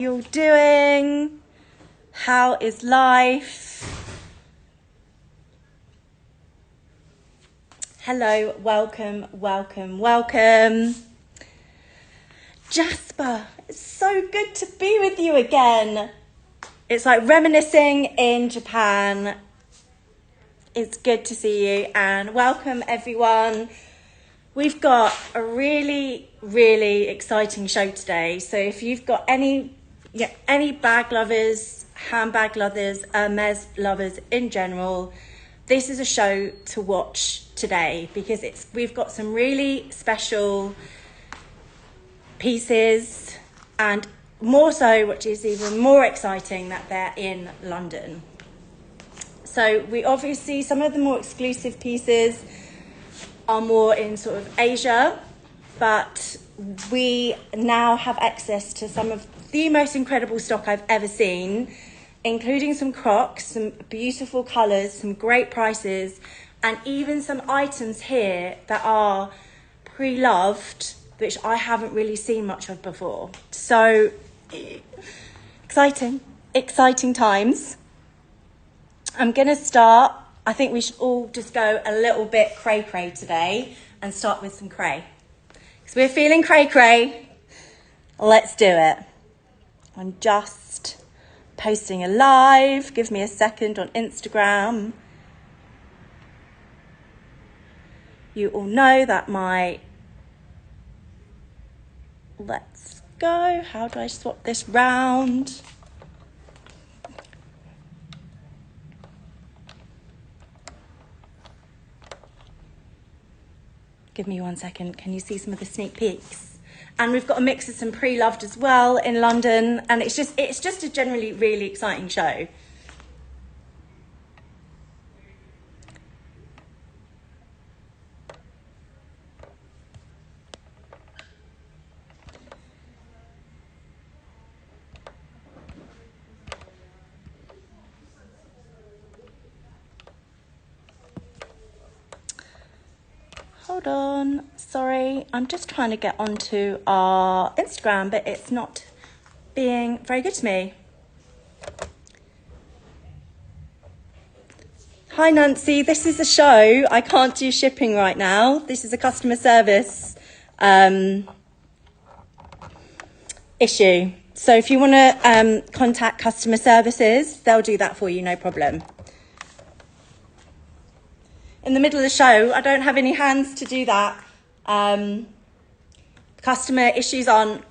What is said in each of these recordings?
You're doing? How is life? Hello, welcome. Jasper, it's so good to be with you again. It's like reminiscing in Japan. It's good to see you and welcome everyone. We've got a really exciting show today. So if you've got any bag lovers, handbag lovers, Hermes lovers in general, this is a show to watch today because we've got some really special pieces, and more so, which is even more exciting, that they're in London. So we obviously, some of the more exclusive pieces are more in sort of Asia, but we now have access to some of the most incredible stock I've ever seen, including some Crocs, some beautiful colours, some great prices, and even some items here that are pre-loved, which I haven't really seen much of before. So exciting times. I'm going to start. I think we should all just go a little bit cray-cray today and start with some cray. Because we're feeling cray-cray. Let's do it. I'm just posting a live. Give me a second on Instagram. You all know that let's go. How do I swap this round? Give me 1 second. Can you see some of the sneak peeks? And we've got a mix of some pre-loved as well in London. And it's just a generally really exciting show. Hold on, sorry, I'm just trying to get onto our Instagram, but it's not being very good to me. Hi Nancy, this is a show. I can't do shipping right now. This is a customer service issue. So if you want to contact customer services, they'll do that for you, no problem. In the middle of the show, I don't have any hands to do that. Customer issues on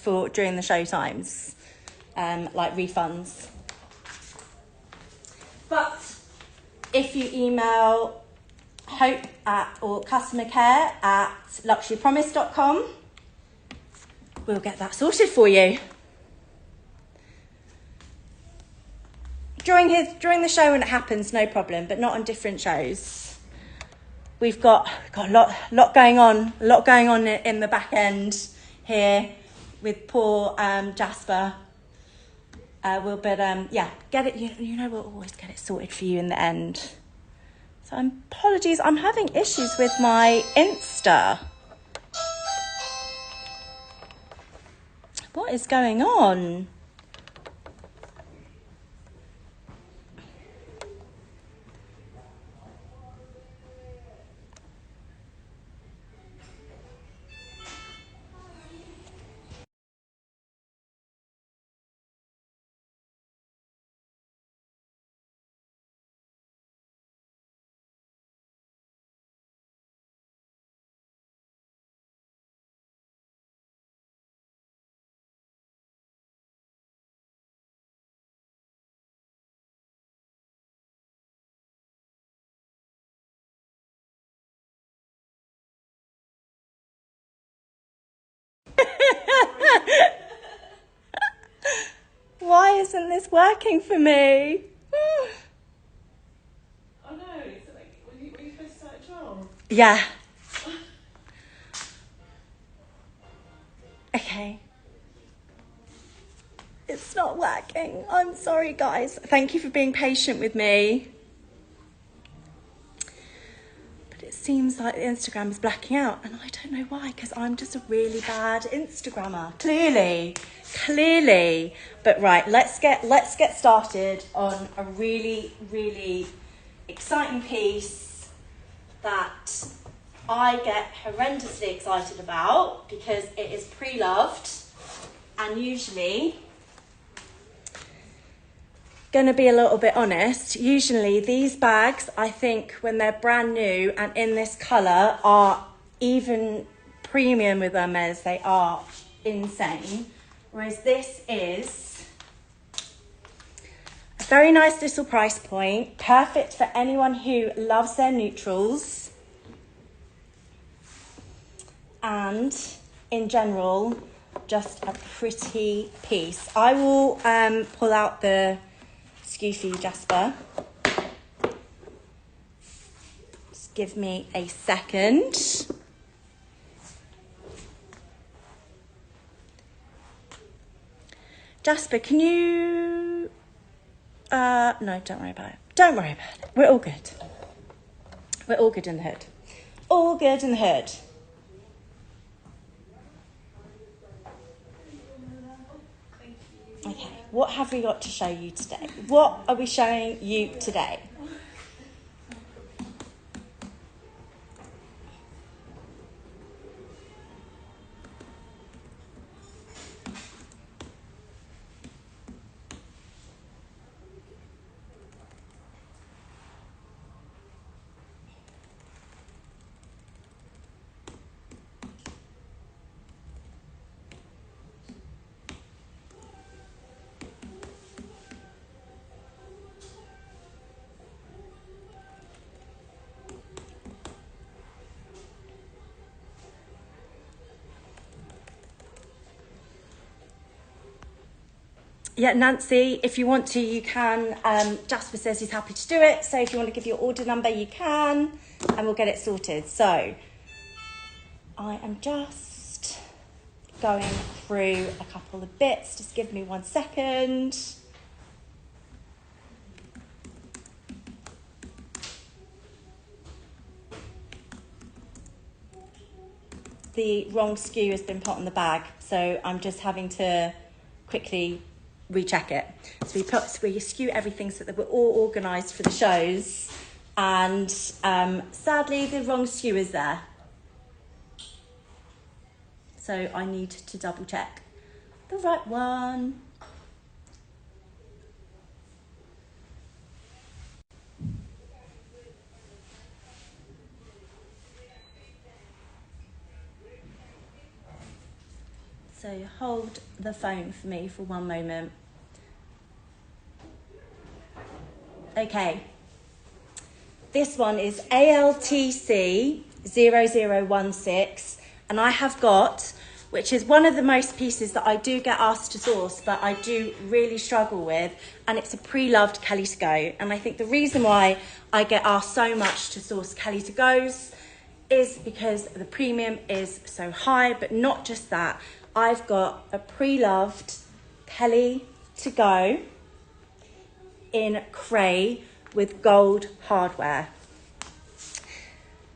for during the show times, like refunds. But if you email hope or customer care at luxurypromise.com, we'll get that sorted for you. During the show when it happens, no problem, but not on different shows. We've got a lot going on in the back end here with poor Jasper. Get it. You know, we'll always get it sorted for you in the end. So apologies, I'm having issues with my Insta. What is going on? Why isn't this working for me? Oh no, it's like, were you supposed to start at 12? Yeah. Okay. It's not working. I'm sorry, guys. Thank you for being patient with me. But it's seems like Instagram is blacking out, and I don't know why, because I'm just a really bad Instagrammer. Clearly. But right, let's get started on a really exciting piece that I get horrendously excited about because it is pre-loved, and usually, going to be a little bit honest, usually these bags, I think when they're brand new and in this colour, are even premium with Hermes. They are insane. Whereas this is a very nice little price point, perfect for anyone who loves their neutrals. And in general, just a pretty piece. I will pull out the SKU for you, Jasper. Just give me a second. Jasper, can you... no, don't worry about it. Don't worry about it. We're all good. We're all good in the hood. All good in the hood. Okay, what have we got to show you today? What are we showing you today? Yeah, Nancy, if you want to, you can. Jasper says he's happy to do it. So if you want to give your order number, you can, and we'll get it sorted. So I am just going through a couple of bits. Just give me 1 second. The wrong SKU has been put on the bag, so I'm just having to quickly recheck it. So we SKU everything so that we're all organised for the shows, and sadly the wrong SKU is there. So I need to double check the right one. So hold the phone for me for 1 moment. Okay, this one is ALTC 0016, and I have got, which is one of the most pieces that I do get asked to source, but I do really struggle with, and it's a pre-loved Kelly to go. And I think the reason why I get asked so much to source Kelly to goes is because the premium is so high, but not just that. I've got a pre-loved Kelly to go in Cray with gold hardware.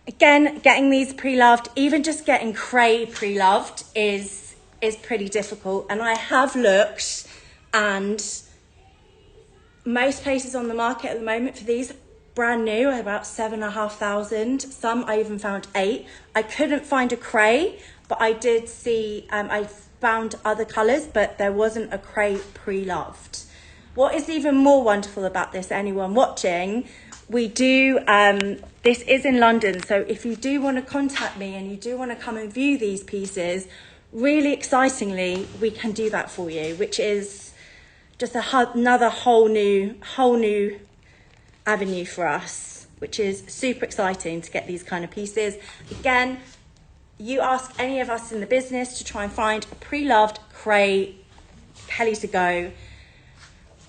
Again, getting these pre-loved, even just getting Cray pre-loved is pretty difficult. And I have looked, and most places on the market at the moment for these brand new are about 7,500. Some I even found 8. I couldn't find a Cray, but I did see, I found other colours, but there wasn't a Cray pre-loved. What is even more wonderful about this, anyone watching, we do, this is in London, so if you do want to contact me and you do want to come and view these pieces, really excitingly, we can do that for you, which is just another whole new avenue for us, which is super exciting to get these kind of pieces. Again, you ask any of us in the business to try and find a pre-loved Cray Kelly to go,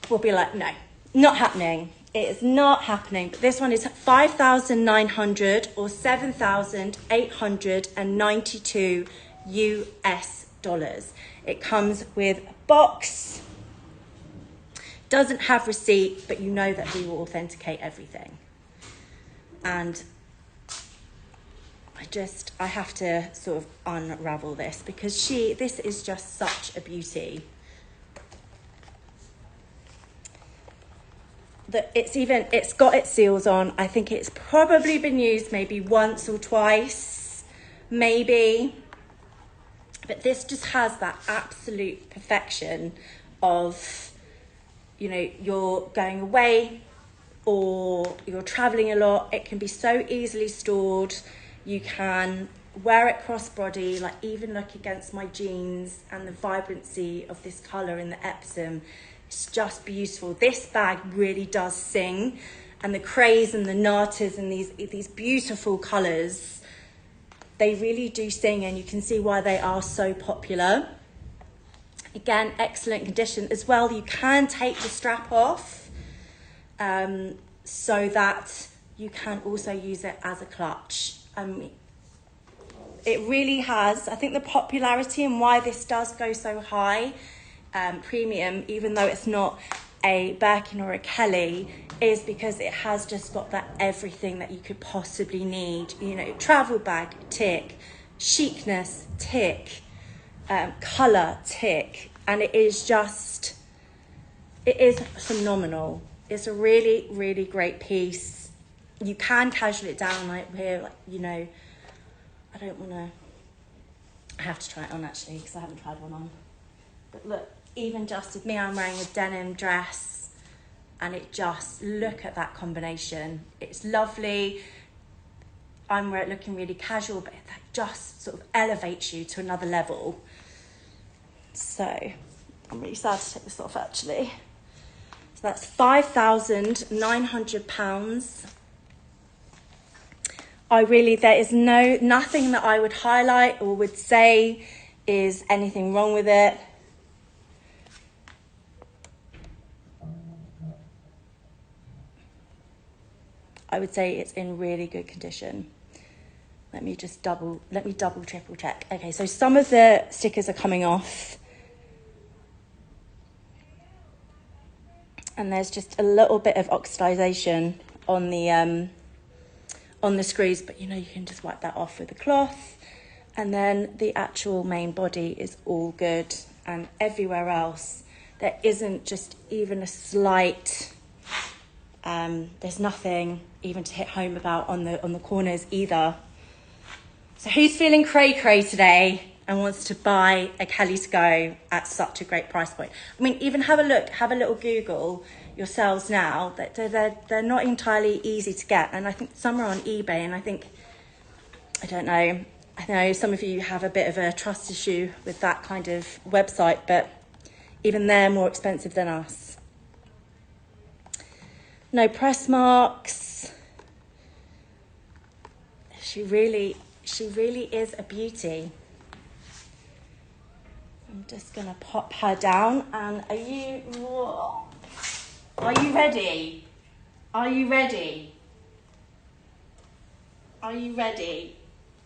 we'll be like, no, not happening. It is not happening. But this one is 5,900 or 7,892 US dollars. It comes with a box, doesn't have receipt, but you know that we will authenticate everything. And I have to sort of unravel this because this is just such a beauty. That it's got its seals on. I think it's probably been used maybe once or twice, maybe. But this just has that absolute perfection of, you know, you're going away or you're traveling a lot. It can be so easily stored. You can wear it crossbody, like even look against my jeans, and the vibrancy of this colour in the Epsom. It's just beautiful. This bag really does sing, and the crays and the natas and these beautiful colours, they really do sing, and you can see why they are so popular. Again, excellent condition as well. You can take the strap off so that you can also use it as a clutch. It really has, I think the popularity and why this does go so high, premium, even though it's not a Birkin or a Kelly, is because it has just got that everything that you could possibly need. You know, travel bag, tick, chicness, tick, colour, tick, and it is phenomenal. It's a really, really great piece. You can casual it down like here, like, you know, I have to try it on actually because I haven't tried one on. But look, even just with me, I'm wearing a denim dress, and look at that combination. It's lovely. I'm looking really casual, but that just sort of elevates you to another level. So I'm really sad to take this off actually. So that's £5,900. There is nothing that I would highlight or would say is anything wrong with it. I would say it's in really good condition. Let me double, triple check. Okay, so some of the stickers are coming off. And there's just a little bit of oxidization on the screws, but you know, you can just wipe that off with a cloth. And then the actual main body is all good, and everywhere else there isn't just even a slight, there's nothing even to hit home about on the corners either. So who's feeling cray today and wants to buy a Kelly to go at such a great price point? I mean, even have a little Google yourselves now. That they're not entirely easy to get, and I think some are on eBay, and I know some of you have a bit of a trust issue with that kind of website, but even they're more expensive than us. No press marks. She really is a beauty. I'm just gonna pop her down, and are you ready? Are you ready?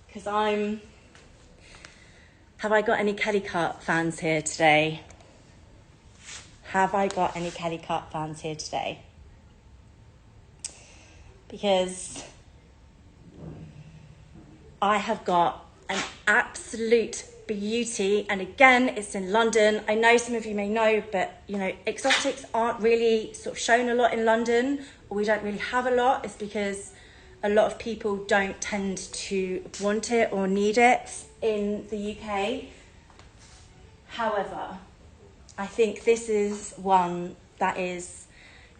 Because have I got any Kelly Cut fans here today? Because I have got an absolute beauty, and again, it's in London. I know some of you may know, but you know, exotics aren't really sort of shown a lot in London, or we don't really have a lot. It's because a lot of people don't tend to want it or need it in the UK. However, I think this is one that is,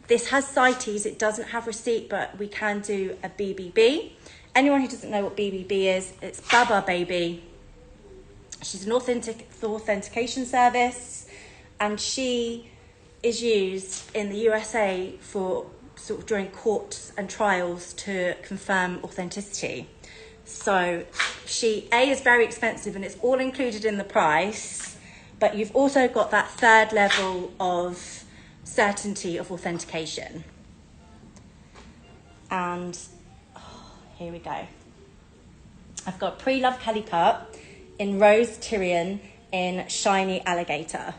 this has CITES, it doesn't have receipt, but we can do a BBB. Anyone who doesn't know what BBB is, it's Baba Baby. She's an authentication service, and she is used in the USA for sort of during courts and trials to confirm authenticity. So she, A, is very expensive, and it's all included in the price, but you've also got that third level of certainty of authentication. And here we go. I've got Pre-Love Kelly Cut in Rose Tyrian in Shiny Alligator.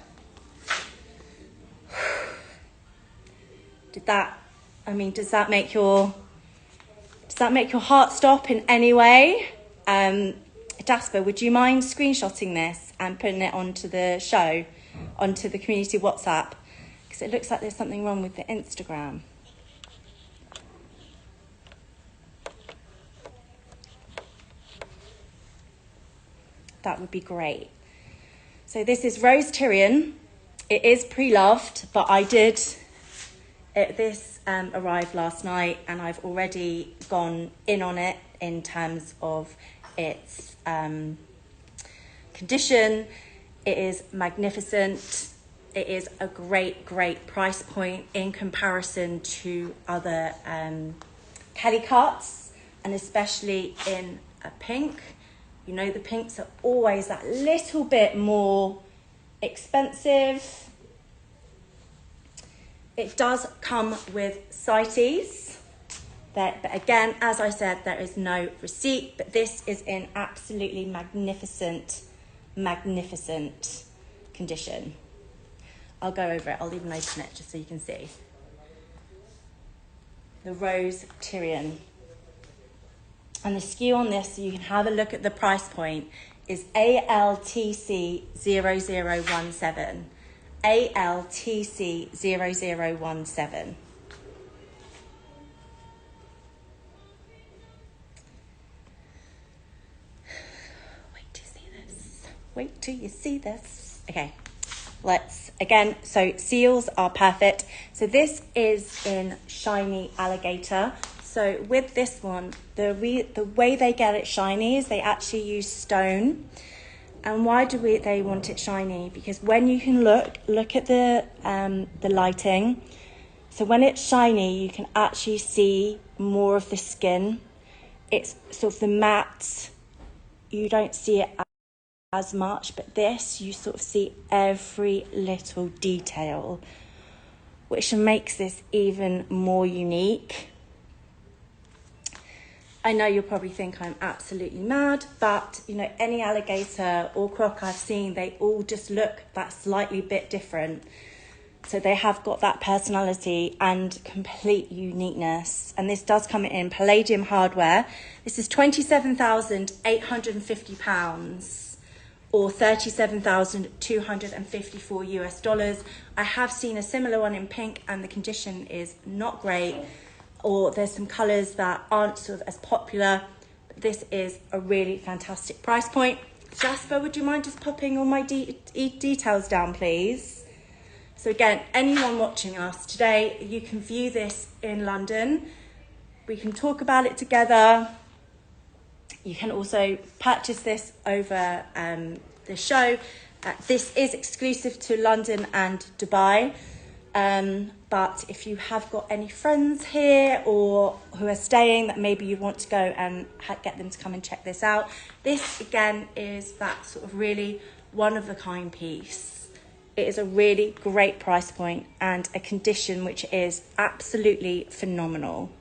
Does that make your heart stop in any way? Jasper, would you mind screenshotting this and putting it onto the show, onto the community WhatsApp? Because it looks like there's something wrong with the Instagram. That would be great. So this is Rose Tyrian. It is pre-loved, but this arrived last night and I've already gone in on it in terms of its condition. It is magnificent. It is a great price point in comparison to other Kelly cuts, and especially in a pink. You know, the pinks are always that little bit more expensive. It does come with CITES. But again, as I said, there is no receipt, but this is in absolutely magnificent condition. I'll go over it. I'll even open it just so you can see. The Rose Tyrian. And the SKU on this, so you can have a look at the price point, is ALTC 0017. ALTC 0017. Wait till you see this. Okay, again, so seals are perfect. So this is in shiny alligator. So with this one, the way they get it shiny is they actually use stone. And why do they want it shiny? Because when you can look at the lighting, so when it's shiny, you can actually see more of the skin. It's sort of the matte, you don't see it as much, but this, you sort of see every little detail, which makes this even more unique. I know you'll probably think I'm absolutely mad, but you know, any alligator or croc I've seen, they all just look that slightly bit different. So they have got that personality and complete uniqueness. And this does come in palladium hardware. This is £27,850 or $37,254 US. I have seen a similar one in pink and the condition is not great. Or there's some colours that aren't sort of as popular. But this is a really fantastic price point. Jasper, would you mind just popping all my details down, please? So again, anyone watching us today, you can view this in London. We can talk about it together. You can also purchase this over the show. This is exclusive to London and Dubai. But if you have got any friends here or who are staying that maybe you want to go and get them to come and check this out, this again is that sort of really one-of-a-kind piece. It is a really great price point and a condition which is absolutely phenomenal.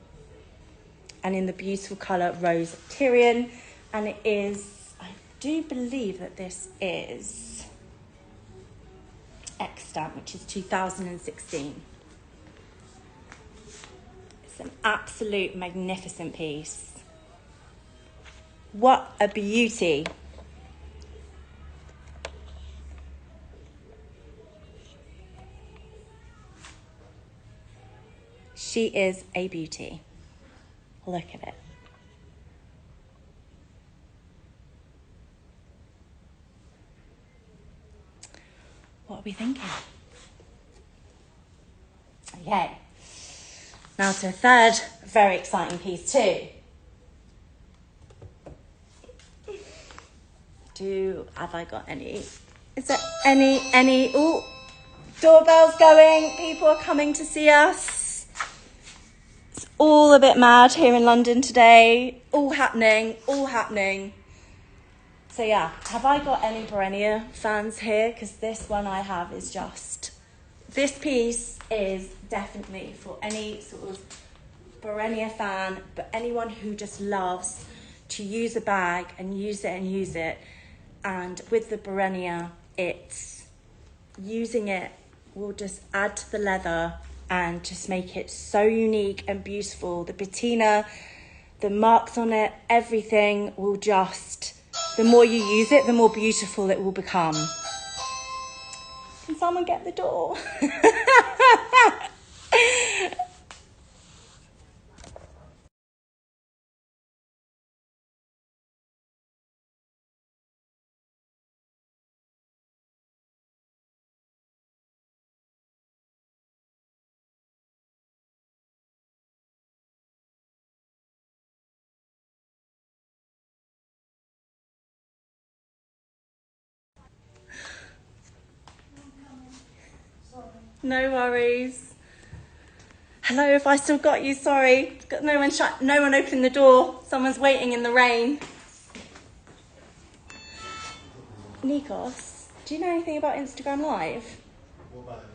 And in the beautiful colour Rose Tyrian, and it is, I do believe that this is extant, which is 2016. It's an absolute magnificent piece. What a beauty. She is a beauty. Look at it. What are we thinking? Okay. Now to a third very exciting piece too. Have I got any? Is there any? Oh, doorbell's going. People are coming to see us. It's all a bit mad here in London today. All happening. So yeah, have I got any Barenia fans here? Because this one I have is just, this piece is definitely for any sort of Barenia fan, but anyone who just loves to use a bag and use it. And with the Barenia, using it will just add to the leather and just make it so unique and beautiful. The patina, the marks on it, everything will just, the more you use it, the more beautiful it will become. Can someone get the door? No worries. Hello, if I still got you, sorry. Got no one opened the door. Someone's waiting in the rain. Nikos, do you know anything about Instagram Live? What about it?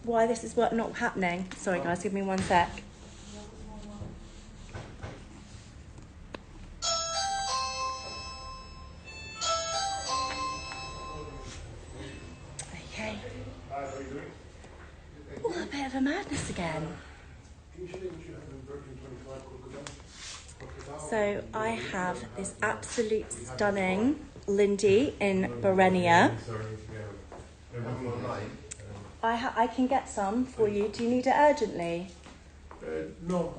Why this is not happening? Sorry guys, give me 1 sec. Okay. Hi, how are you doing? Oh, a bit of a madness again. Can you show me what you have in Virgin 25 crocodile? So I have this absolute stunning Lindy in Berenia. I can get some for you. Do you need it urgently? No,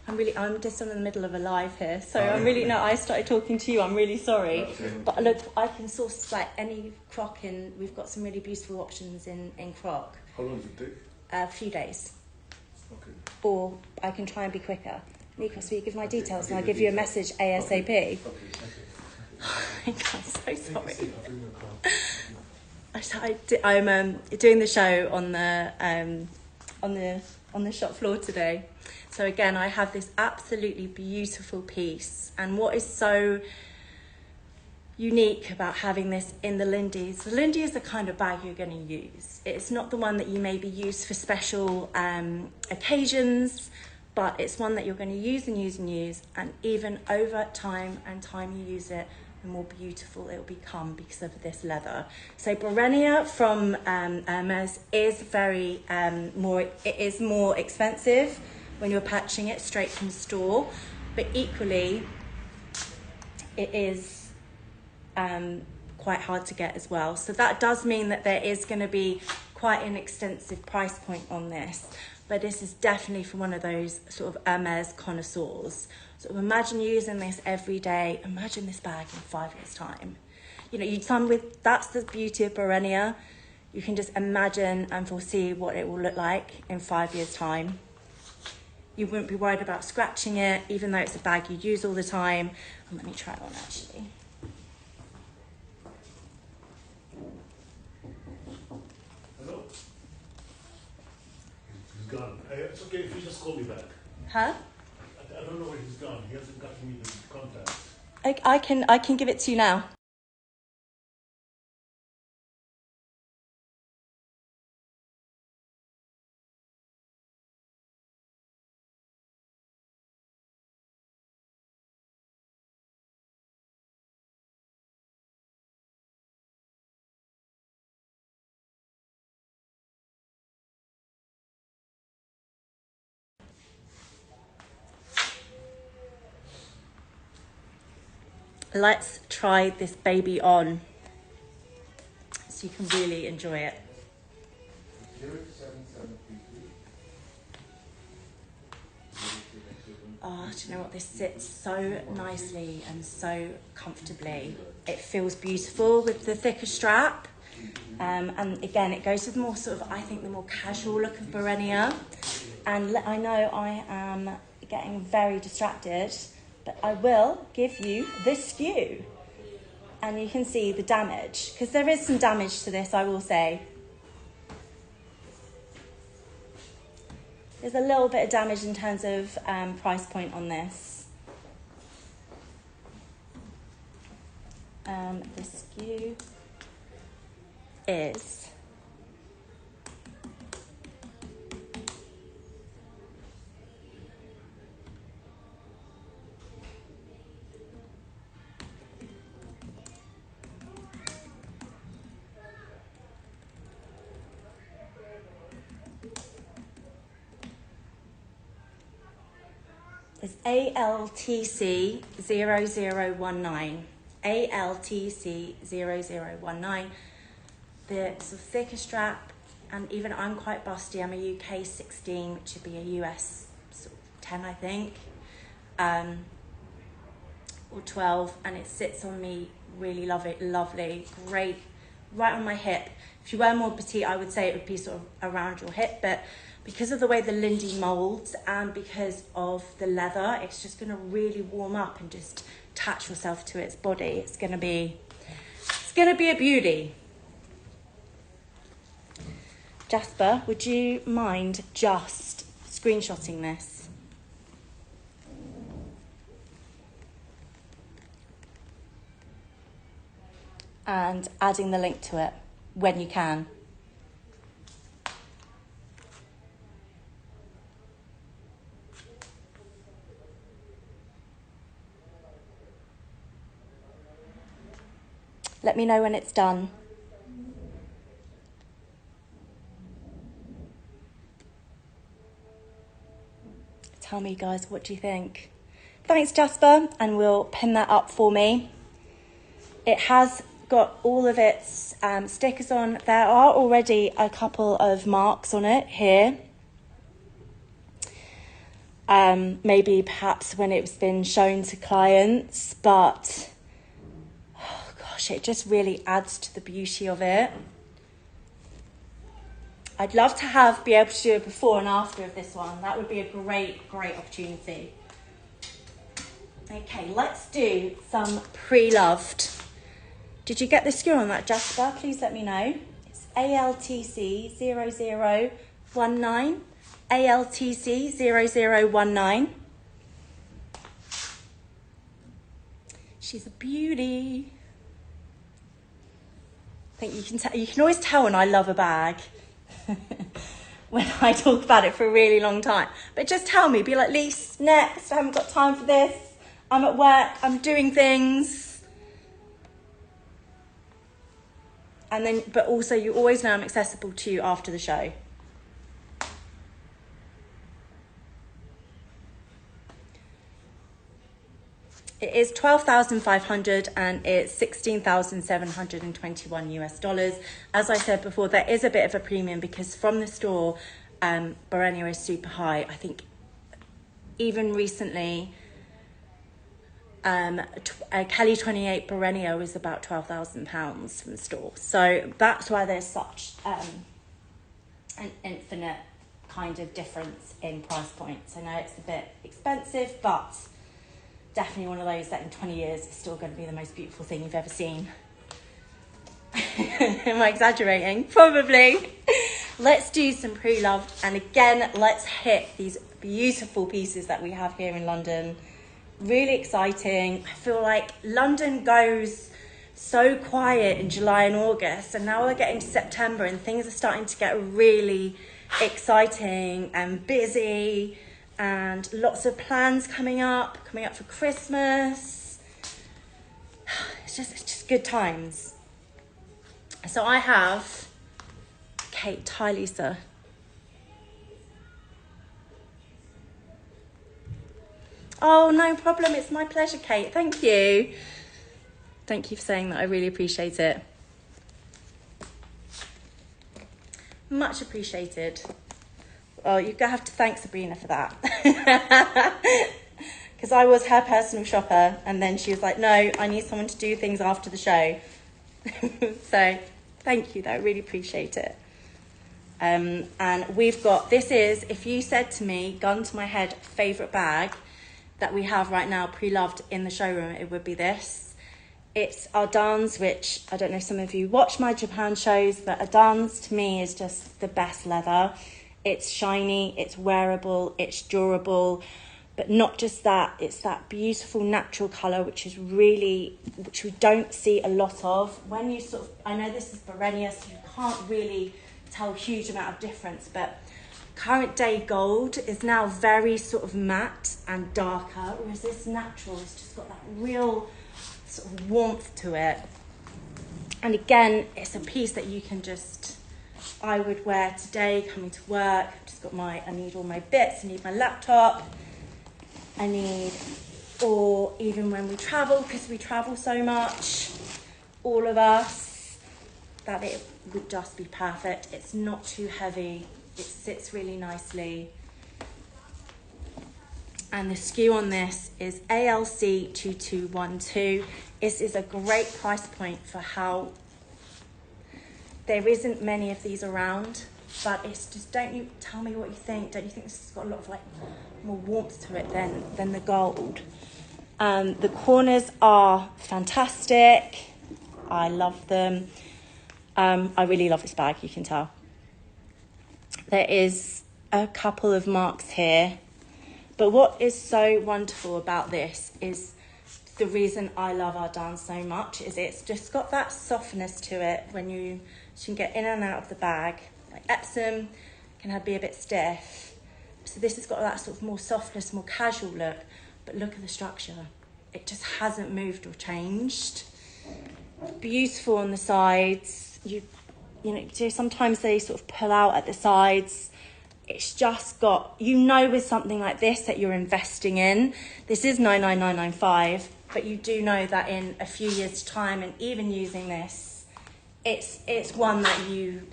I mean, I'm just in the middle of a live here, so I started talking to you, I'm really sorry. But look, I can source like any croc in, we've got some really beautiful options in croc. how long does it take? A few days. Okay. Or I can try and be quicker. Nikos, will you give my details and I'll give you a message ASAP? Okay. I'm so sorry. I'm doing the show on the shop floor today. So again, I have this absolutely beautiful piece, and what is so unique about having this in the Lindy is the kind of bag you're going to use. It's not the one that you maybe use for special occasions, but it's one that you're going to use and use and use, and even over time you use it, the more beautiful it will become because of this leather. So Berenia from Hermes is more expensive when you're purchasing it straight from store, but equally it is quite hard to get as well. So that does mean that there is going to be quite an extensive price point on this, but this is definitely for one of those sort of Hermes connoisseurs. So imagine using this every day. Imagine this bag in 5 years' time. You know, that's the beauty of Berenia. You can just imagine and foresee what it will look like in 5 years' time. You wouldn't be worried about scratching it, even though it's a bag you use all the time. And let me try it on actually. Hello? He's gone. It's okay if you just call me back. Huh? I don't know where he's gone. He hasn't got me the contact. I can give it to you now. Let's try this baby on so you can really enjoy it. Oh, do you know what? This sits so nicely and so comfortably. It feels beautiful with the thicker strap. And again, it goes with more sort of, I think, the more casual look of Berenia. And I know I am getting very distracted, but I will give you this view. And you can see the damage, because there is some damage to this, I will say. There's a little bit of damage in terms of price point on this. The SKU is It's ALTC 0019. ALTC 0019. The sort of thicker strap, and even I'm quite busty. I'm a UK 16, which would be a US sort of 10, I think, or 12, and it sits on me really lovely, great, right on my hip. If you were more petite, I would say it would be sort of around your hip, but because of the way the Lindy molds and because of the leather, it's just going to really warm up and just attach yourself to its body. It's going to be a beauty. Jasper, would you mind just screenshotting this? And adding the link to it when you can. Let me know when it's done. Tell me, guys, what do you think? Thanks, Jasper, and we'll pin that up for me. It has got all of its stickers on. There are already a couple of marks on it here. Maybe perhaps when it's been shown to clients, but oh gosh, it just really adds to the beauty of it. I'd love to be able to do a before and after of this one. That would be a great opportunity. Okay, let's do some pre-loved. Did you get the skew on that, Jasper? Please let me know. It's ALTC 0019. ALTC 0019. She's a beauty. I think you can always tell when I love a bag when I talk about it for a really long time. But just tell me, be like, Lise, next, I haven't got time for this. I'm at work, I'm doing things. And then, but also you always know I'm accessible to you after the show. It is $12,500 and it's $16,721 US. As I said before, there is a bit of a premium because from the store, Barenia is super high. I think even recently, a Kelly 28 Barenia was about £12,000 from the store. So that's why there's such an infinite kind of difference in price points. I know it's a bit expensive, but definitely one of those that in 20 years is still going to be the most beautiful thing you've ever seen. Am I exaggerating? Probably. Let's do some pre-loved, and again, let's hit these beautiful pieces that we have here in London. Really exciting. I feel like London goes so quiet in July and August, and now we're getting to September and things are starting to get really exciting and busy. And lots of plans coming up for Christmas. It's just good times. So I have Kate. Hi, Lisa. Oh, no problem. It's my pleasure, Kate. Thank you. Thank you for saying that. I really appreciate it. Much appreciated. Oh, you're going to have to thank Sabrina for that. Because I was her personal shopper, and then she was like, no, I need someone to do things after the show. So thank you, though. I really appreciate it. And we've got, this is, if you said to me, gun to my head, favourite bag that we have right now pre-loved in the showroom, it would be this. It's Ardans, which I don't know if some of you watch my Japan shows, but Ardans to me is just the best leather. It's shiny, it's wearable, it's durable, but not just that, it's that beautiful natural colour, which we don't see a lot of. When you sort of, I know this is Barenia, so you can't really tell a huge amount of difference, but current day gold is now very sort of matte and darker, whereas this natural has just got that real sort of warmth to it. And again, it's a piece that you can just, I would wear today coming to work. I need all my bits, I need my laptop. I need, or even when we travel, because we travel so much, all of us, that it would just be perfect. It's not too heavy, it sits really nicely. And the SKU on this is ALC2212. This is a great price point for how there isn't many of these around, but it's just, don't you tell me what you think? Don't you think this has got a lot of like more warmth to it than the gold? The corners are fantastic. I love them. I really love this bag, you can tell. There is a couple of marks here, but what is so wonderful about this is the reason I love our down so much is it's just got that softness to it when you can get in and out of the bag. Like Epsom can be a bit stiff, so this has got that sort of more softness, more casual look, but look at the structure. It just hasn't moved or changed. Beautiful on the sides. You know, sometimes they sort of pull out at the sides. It's just got, you know, with something like this that you're investing in. This is 99995, but you do know that in a few years' time, and even using this, it's one that you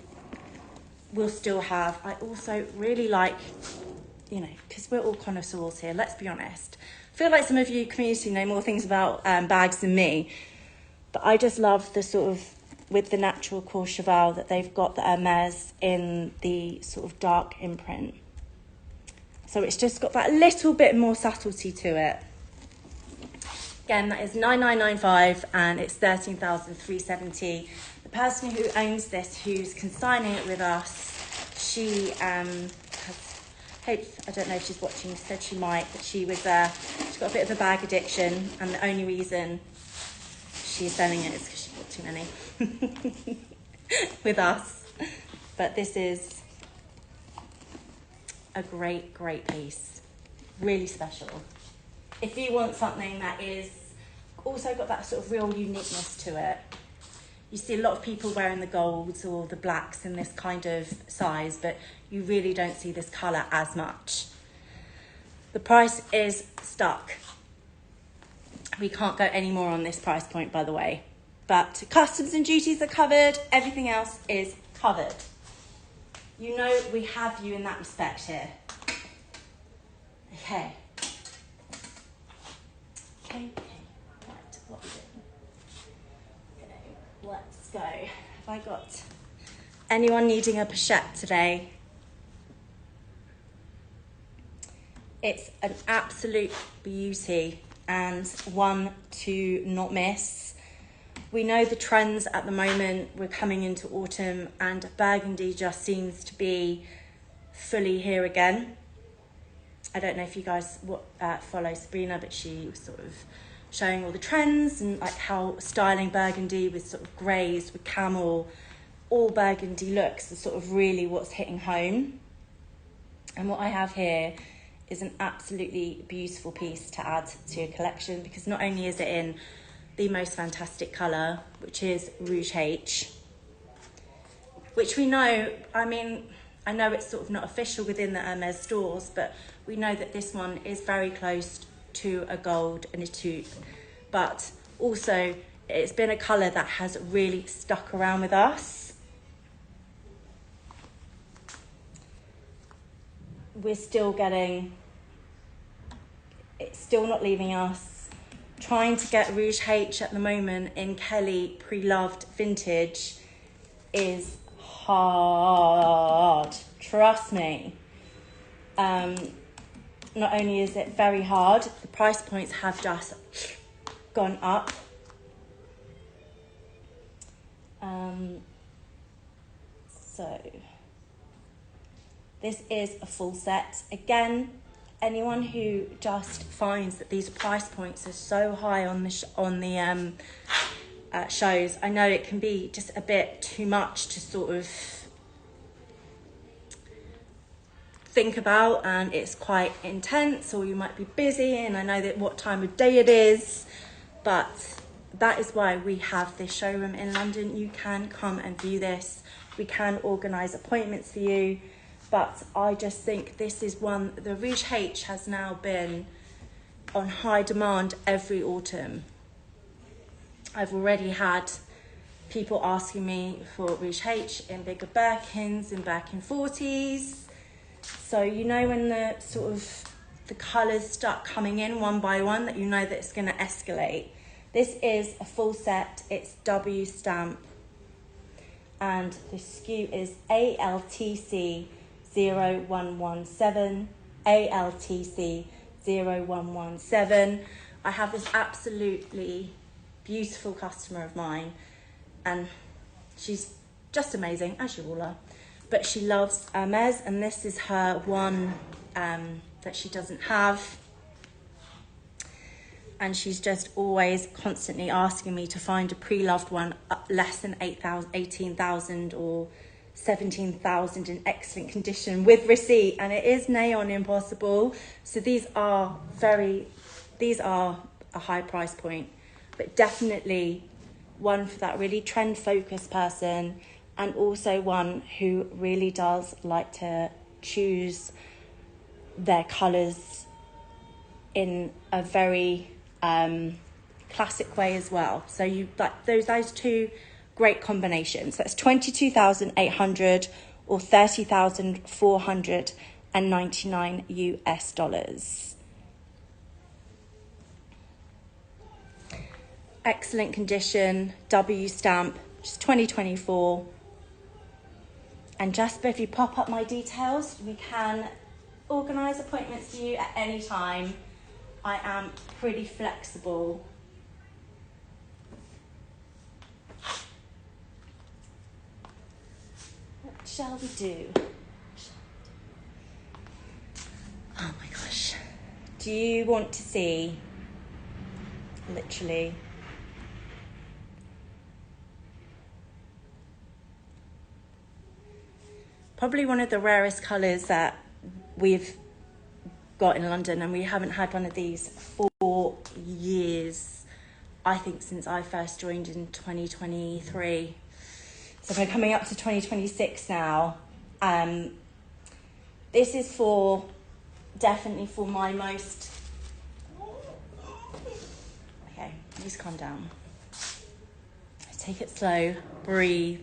will still have. I also really like, you know, because we're all connoisseurs here, let's be honest. I feel like some of you community know more things about bags than me, but I just love the sort of, with the natural Courchevel, that they've got the Hermes in the sort of dark imprint. So it's just got that little bit more subtlety to it. Again, that is 9995 and it's 13,370. The person who owns this, who's consigning it with us, she has, I don't know if she's watching, said she might, but she's got a bit of a bag addiction, and the only reason she's selling it is because she's got too many with us. But this is a great, great piece. Really special. If you want something that is also got that sort of real uniqueness to it, you see a lot of people wearing the golds or the blacks in this kind of size, but you really don't see this colour as much. The price is stuck. We can't go any more on this price point, by the way. But customs and duties are covered. Everything else is covered. You know we have you in that respect here. Okay. Okay. Right, what are we doing? Okay, let's go. Have I got anyone needing a pochette today? It's an absolute beauty and one to not miss. We know the trends at the moment, we're coming into autumn, and burgundy just seems to be fully here again. I don't know if you guys follow Sabrina, but she was sort of showing all the trends and like how styling burgundy with sort of greys, with camel, all burgundy looks is sort of really what's hitting home. And what I have here is an absolutely beautiful piece to add to your collection, because not only is it in the most fantastic colour, which is Rouge H, which we know, I mean, I know it's sort of not official within the Hermes stores, but we know that this one is very close to a gold and a taupe, but also it's been a colour that has really stuck around with us. We're still getting, it's still not leaving us. Trying to get Rouge H at the moment in Kelly pre-loved vintage is hard, trust me. Not only is it very hard, the price points have just gone up. So this is a full set. Again, anyone who just finds that these price points are so high on the shows, I know it can be just a bit too much to sort of think about, and it's quite intense, or you might be busy, and I know that what time of day it is, but that is why we have this showroom in London. You can come and view this. We can organise appointments for you. But I just think this is one, the Rouge H has now been on high demand every autumn. I've already had people asking me for Rouge H in bigger Birkins, in Birkin 40s. So you know when the sort of the colours start coming in one by one, that you know that it's going to escalate. This is a full set. It's W stamp. And the SKU is ALTC 0117. ALTC 0117. I have this absolutely beautiful customer of mine, and she's just amazing, as you all are. But she loves Hermes, and this is her one that she doesn't have. And she's just always constantly asking me to find a pre-loved one less than 18,000 or 17,000 in excellent condition with receipt, and it is neon impossible. So these are a high price point, but definitely one for that really trend focused person, and also one who really does like to choose their colours in a very classic way as well. So you like those two great combinations. That's 22,800 or 30,499 US dollars. Excellent condition, W stamp, just 2024. And Jasper, if you pop up my details, we can organise appointments for you at any time. I am pretty flexible. What shall we do? Oh my gosh. Do you want to see, literally, probably one of the rarest colours that we've got in London, and we haven't had one of these for years, I think since I first joined in 2023. So we're coming up to 2026 now. This is definitely for my most... Okay, just calm down. Take it slow, breathe.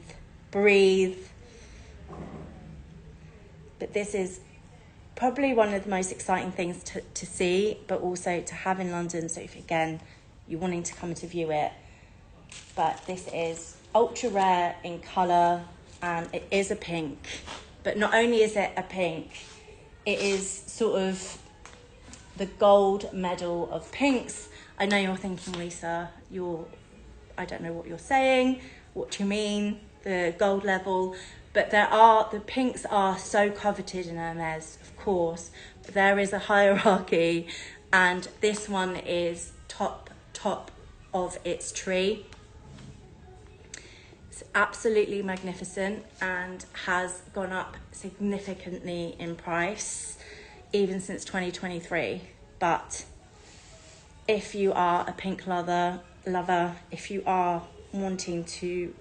But this is probably one of the most exciting things to see, but also to have in London. So if, again, you're wanting to come to view it. But this is ultra rare in colour, and it is a pink. But not only is it a pink, it is sort of the gold medal of pinks. I know you're thinking, Lisa, I don't know what you're saying, what do you mean, the gold level? But the pinks are so coveted in Hermes, of course. But there is a hierarchy, and this one is top of its tree. It's absolutely magnificent and has gone up significantly in price, even since 2023. But if you are a pink lover, if you are wanting to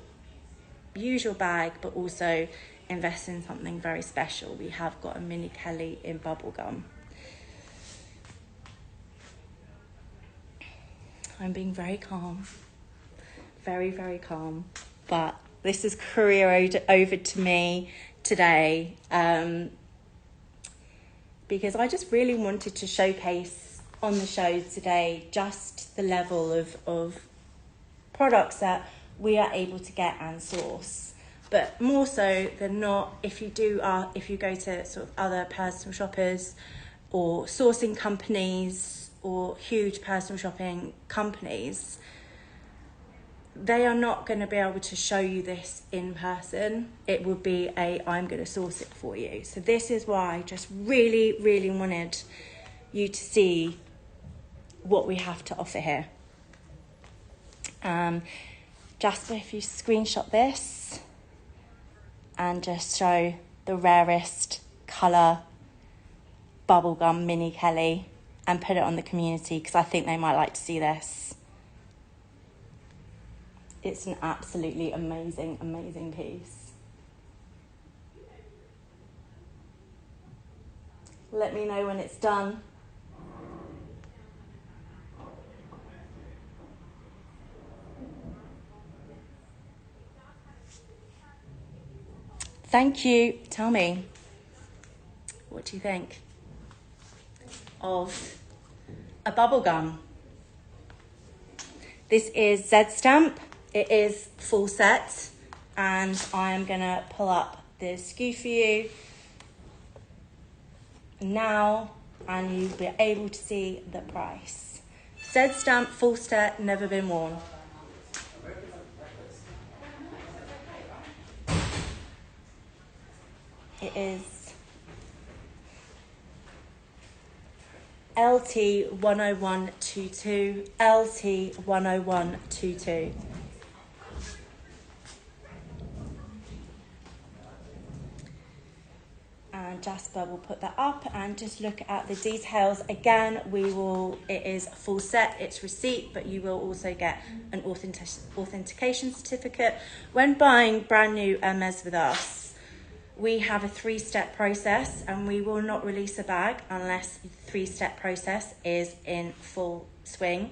use your bag but also invest in something very special, we have got a Mini Kelly in bubblegum. I'm being very calm, very, very calm, but this is couriered over to me today because I just really wanted to showcase on the show today just the level of products that we are able to get and source. But more so than not, if you go to sort of other personal shoppers or sourcing companies or huge personal shopping companies, they are not going to be able to show you this in person. It would be I'm going to source it for you. So this is why I just really, really wanted you to see what we have to offer here. Jasper, if you screenshot this and just show the rarest colour bubblegum Mini Kelly and put it on the community, because I think they might like to see this. It's an absolutely amazing, amazing piece. Let me know when it's done. thank you. Tell me, what do you think of a bubble gum? This is Z Stamp. It is full set, and I am gonna pull up the SKU for you now, and you'll be able to see the price. Z Stamp, full set, never been worn. It is LT 10122, LT 10122. And Jasper will put that up and just look at the details. Again, it is a full set, it's receipt, but you will also get an authentication certificate. When buying brand new Hermes with us, we have a 3-step process, and we will not release a bag unless the 3-step process is in full swing.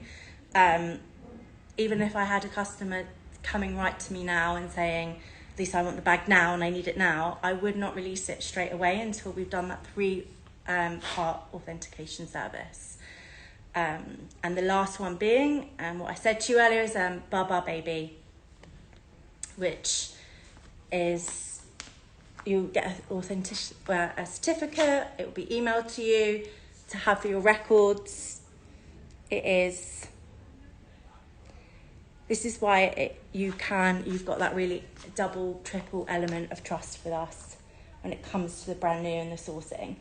Even if I had a customer coming right to me now and saying, Lisa, I want the bag now and I need it now, I would not release it straight away until we've done that 3-part authentication service. And the last one being, what I said to you earlier, is Baba Baby, which is, you'll get a certificate, it will be emailed to you to have for your records. This is why you've got that really double, triple element of trust with us when it comes to the brand new and the sourcing.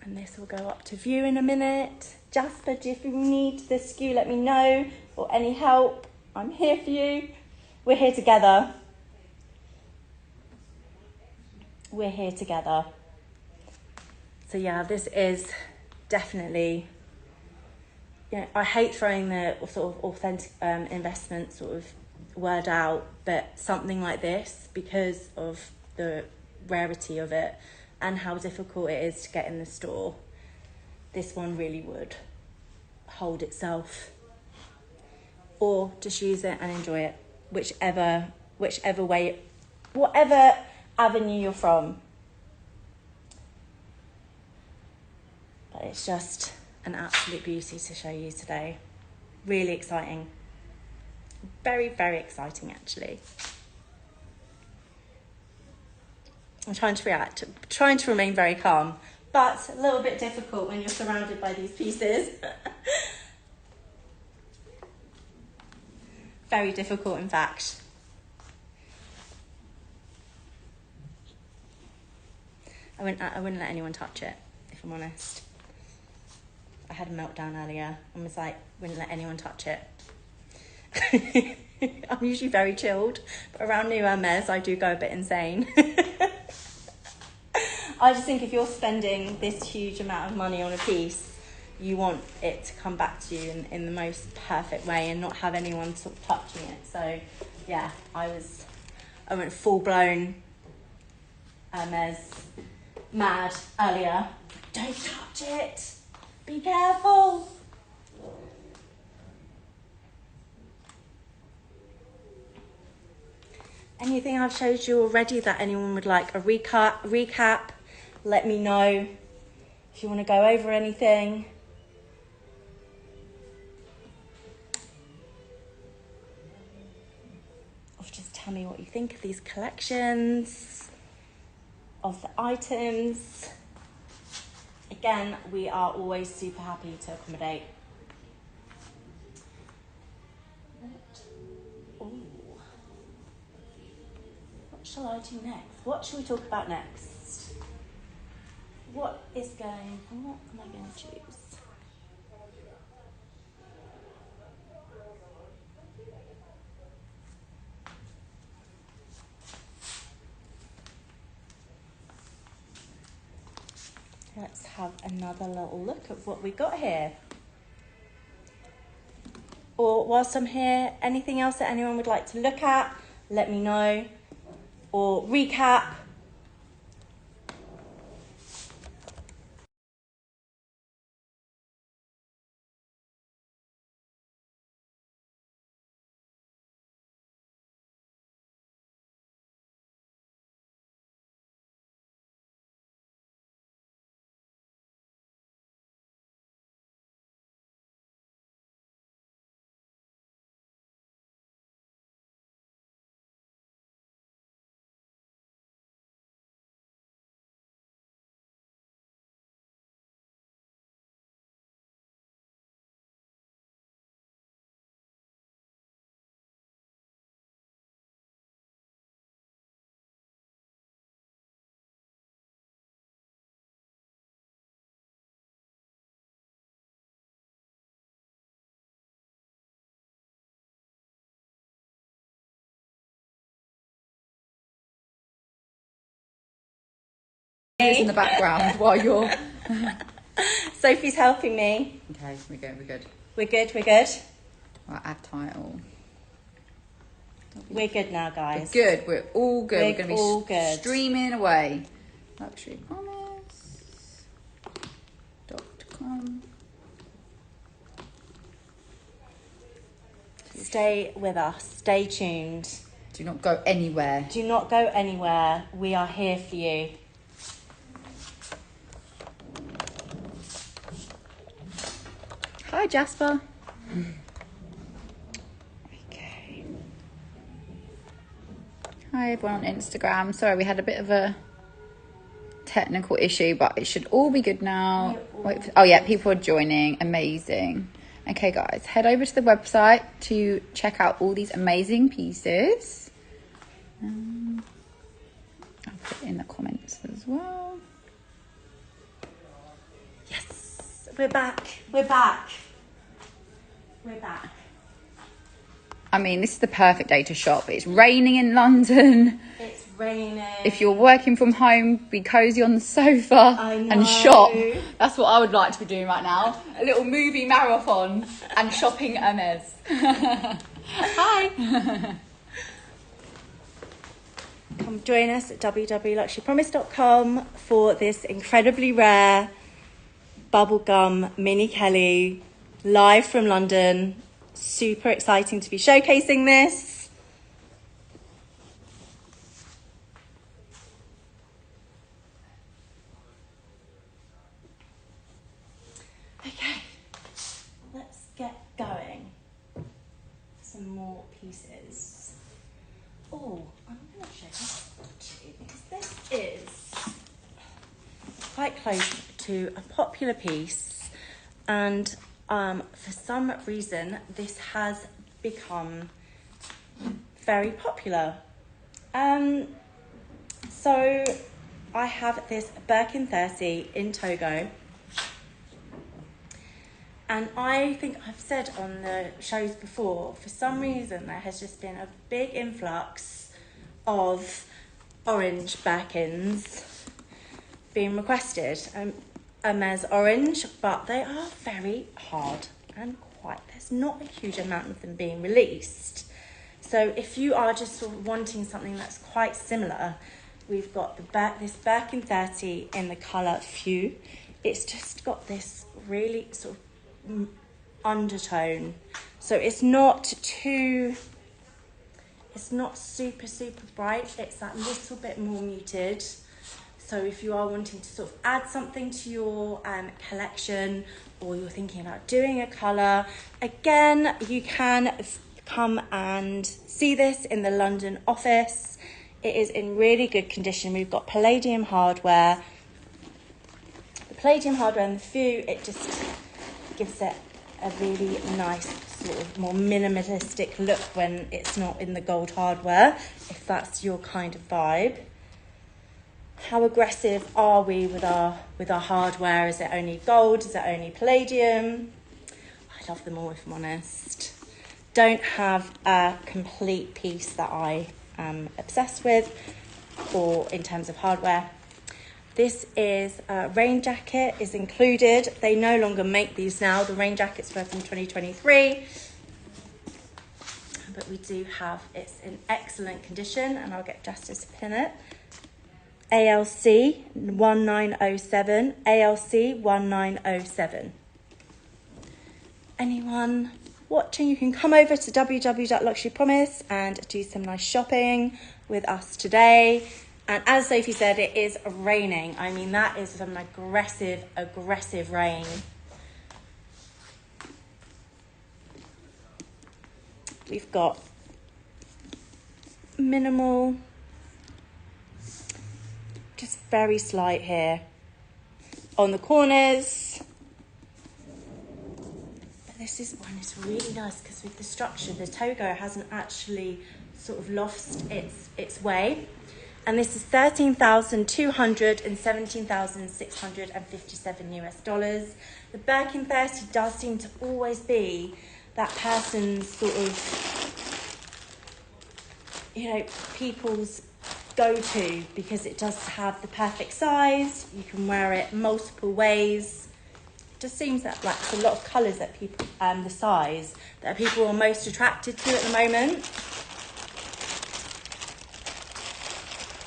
And this will go up to view in a minute. Jasper, if you need the SKU, let me know, or any help. I'm here for you. We're here together. We're here together. So yeah, this is definitely, I hate throwing the sort of authentic investment sort of word out, but something like this, because of the rarity of it and how difficult it is to get in the store, this one really would hold itself. Or just use it and enjoy it, whichever way, whatever avenue you're from. But it's just an absolute beauty to show you today. Really exciting. Very, very exciting, actually. I'm trying to react, trying to remain very calm, but a little bit difficult when you're surrounded by these pieces. Very difficult, in fact. I wouldn't let anyone touch it, if I'm honest. I had a meltdown earlier and was like, wouldn't let anyone touch it. I'm usually very chilled, but around new Hermes, I do go a bit insane. I just think if you're spending this huge amount of money on a piece, you want it to come back to you in the most perfect way and not have anyone sort of touching it. So yeah, I went full-blown Hermes mad earlier. Don't touch it. Be careful. Anything I've showed you already that anyone would like a recap, let me know. If you want to go over anything. Or just tell me what you think of these collections, of the items. Again, we are always super happy to accommodate. Ooh. What shall I do next? What shall we talk about next? What am I going to choose? Let's have another little look at what we got here. Or whilst I'm here, anything else that anyone would like to look at, let me know. Or recap. This in the background while you're... Sophie's helping me. Okay, we're good, we're good. We're good, we're good. Right, add title. We're good now, guys. We're good, we're all good. We're going to be all good. streaming away. LuxuryPromise.com. Stay with us. Stay tuned. Do not go anywhere. Do not go anywhere. We are here for you. Hi, Jasper. Okay. Hi, everyone on Instagram. Sorry, we had a bit of a technical issue, but it should all be good now. Oh, yeah, people are joining. Amazing. Okay, guys, head over to the website to check out all these amazing pieces. I'll put it in the comments as well. Yes, we're back. We're back. We're back. I mean, this is the perfect day to shop. It's raining in London. It's raining. If you're working from home, be cozy on the sofa and shop. That's what I would like to be doing right now. A little movie marathon and shopping Hermes. Hi. Come join us at www.luxurypromise.com for this incredibly rare bubblegum mini Kelly live from London. Super exciting to be showcasing this. Okay, let's get going. Some more pieces. Oh, I'm going to show this to you because this is quite close to a popular piece, and for some reason this has become very popular. So I have this Birkin 30 in Togo, and I think I've said on the shows before, for some reason there has just been a big influx of orange Birkins being requested. Hermes orange, but they are very hard and there's not a huge amount of them being released. So if you are just sort of wanting something that's quite similar, we've got this Birkin 30 in the colour Few. It's just got this really sort of undertone. So it's not super bright. It's that little bit more muted. So if you are wanting to sort of add something to your collection, or you're thinking about doing a colour, again, you can come and see this in the London office. It is in really good condition. We've got palladium hardware. The palladium hardware and the Few, it just gives it a really nice sort of more minimalistic look when it's not in the gold hardware, if that's your kind of vibe. How aggressive are we with our hardware? Is it only gold? Is it only palladium? I love them all, if I'm honest. Don't have a complete piece that I am obsessed with, or in terms of hardware. This is a rain jacket is included. They no longer make these now. The rain jackets were from 2023. But we do have, it's in excellent condition, and I'll get Justice to pin it. ALC 1907, ALC 1907. Anyone watching, you can come over to www.luxurypromise and do some nice shopping with us today. And as Sophie said, it is raining. I mean, that is some aggressive rain. We've got minimal, just very slight here on the corners. But this is one is really nice because with the structure, the Togo hasn't actually sort of lost its way. And this is $13,200 and $17,657 US dollars. The Birkin 30 does seem to always be that person's sort of, you know, people's go-to because it does have the perfect size. You can wear it multiple ways. It just seems that like there's a lot of colours that people, the size that people are most attracted to at the moment.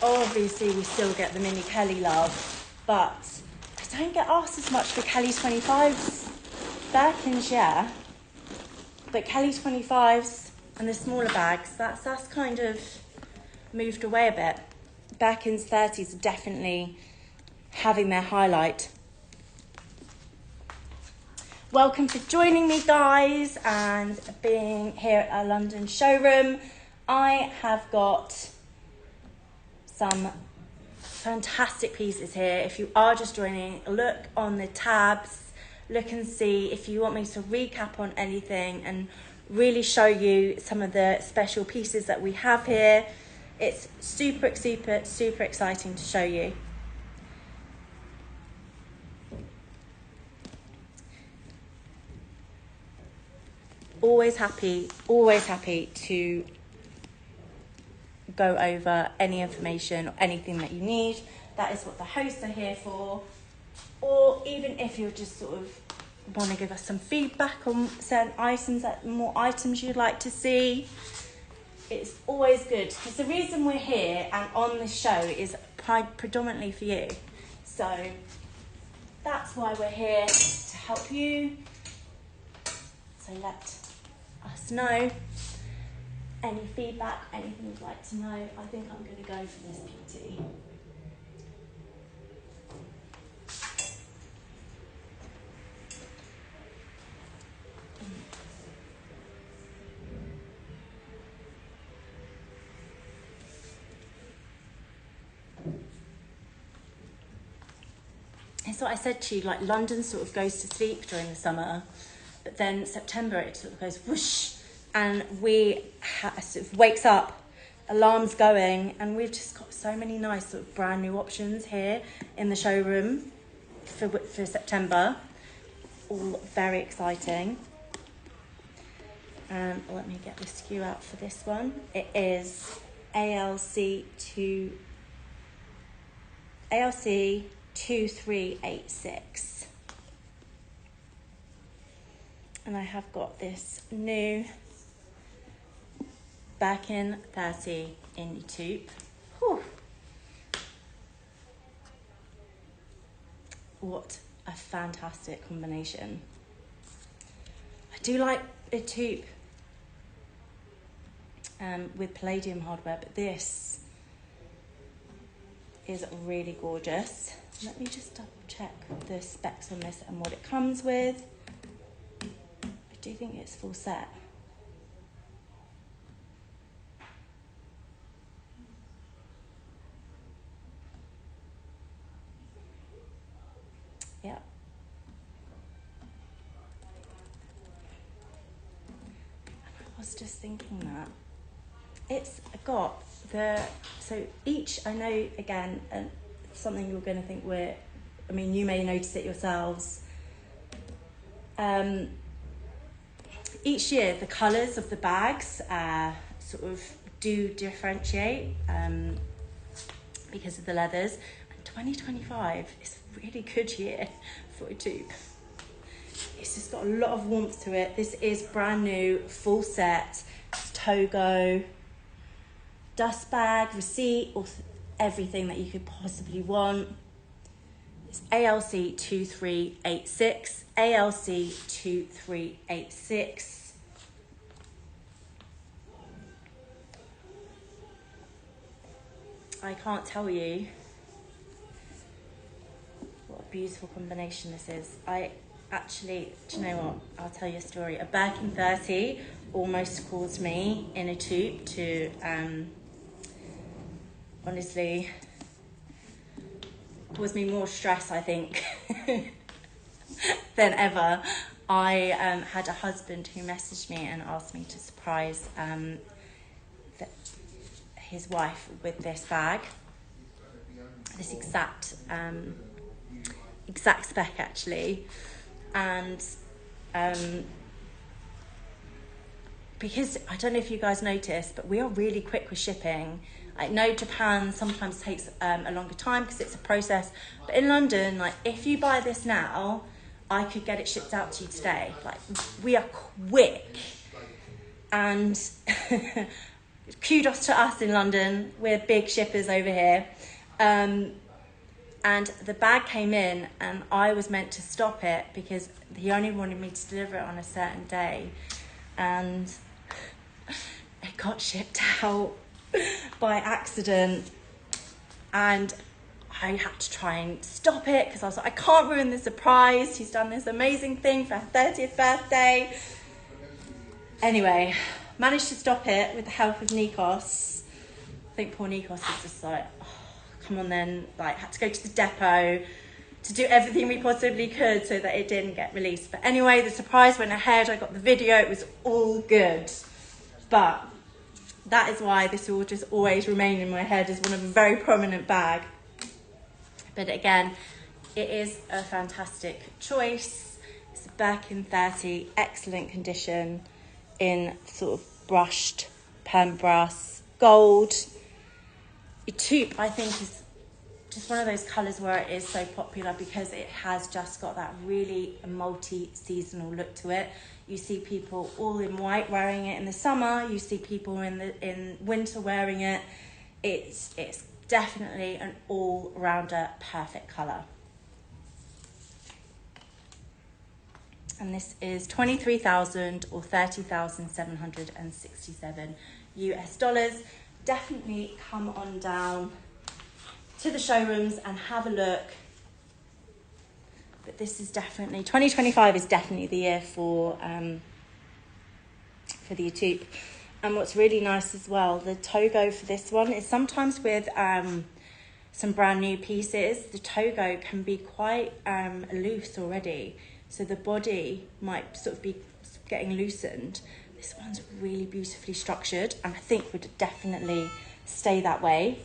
Obviously, we still get the mini Kelly love, but I don't get asked as much for Kelly 25s. Birkins, yeah, but Kelly 25s and the smaller bags, that's kind of moved away a bit. Birkins 30s are definitely having their highlight. Welcome for joining me, guys, and being here at our London showroom. I have got some fantastic pieces here. If you are just joining, look on the tabs, look and see if you want me to recap on anything and really show you some of the special pieces that we have here. It's super exciting to show you. Always happy to go over any information or anything that you need. That is what the hosts are here for. Or even if you just sort of want to give us some feedback on certain items, more items you'd like to see, it's always good, because the reason we're here and on this show is predominantly for you. So that's why we're here, to help you. So let us know any feedback, anything you'd like to know. I think I'm going to go for this PT. It's what I said to you, like London sort of goes to sleep during the summer, but then September it sort of goes whoosh, and we sort of wakes up, alarms going, and we've just got so many nice sort of brand new options here in the showroom for September. All very exciting. Let me get the SKU out for this one. It is ALC 2386. And I have got this new Birkin 30 in tube. Whew. What a fantastic combination. I do like a tube with palladium hardware, but this is really gorgeous. Let me just double check the specs on this and what it comes with. I do think it's full set. Yeah. I was just thinking that it's got so each, I know again, something you're going to think you may notice it yourselves. Each year the colours of the bags sort of do differentiate because of the leathers. And 2025 is a really good year for a tube. It's just got a lot of warmth to it. This is brand new, full set, Togo, dust bag, receipt, or everything that you could possibly want. It's ALC 2386, ALC 2386. I can't tell you what a beautiful combination this is. Actually, do you know what? I'll tell you a story. A Birkin 30 almost caused me in a tube to, honestly, caused me more stress, I think, than ever. I had a husband who messaged me and asked me to surprise his wife with this bag, this exact spec actually, and because I don't know if you guys noticed, but we are really quick with shipping. I know Japan sometimes takes a longer time because it's a process, but in London, like if you buy this now, I could get it shipped out to you today. Like we are quick, and kudos to us in London. We're big shippers over here. And the bag came in and I was meant to stop it because he only wanted me to deliver it on a certain day, and it got shipped out by accident, and I had to try and stop it because I was like, I can't ruin the surprise. He's done this amazing thing for her 30th birthday. Anyway, managed to stop it with the help of Nikos. I think poor Nikos was just like, oh, come on then. Like, had to go to the depot to do everything we possibly could so that it didn't get released. But anyway, the surprise went ahead. I got the video. It was all good. But that is why this will just always remain in my head as one of a very prominent bag. But again, it is a fantastic choice. It's a Birkin 30, excellent condition, in sort of brushed perm brass gold. Taupe, I think, is just one of those colours where it is so popular because it has just got that really multi-seasonal look to it. You see people all in white wearing it in the summer. You see people in winter wearing it. It's definitely an all-rounder perfect colour. And this is 23,000 or 30,767 US dollars. Definitely come on down to the showrooms and have a look. But this is definitely, 2025 is definitely the year for the Taupe. And what's really nice as well, the Togo for this one is sometimes with some brand new pieces, the Togo can be quite loose already. So the body might sort of be getting loosened. This one's really beautifully structured and I think would definitely stay that way.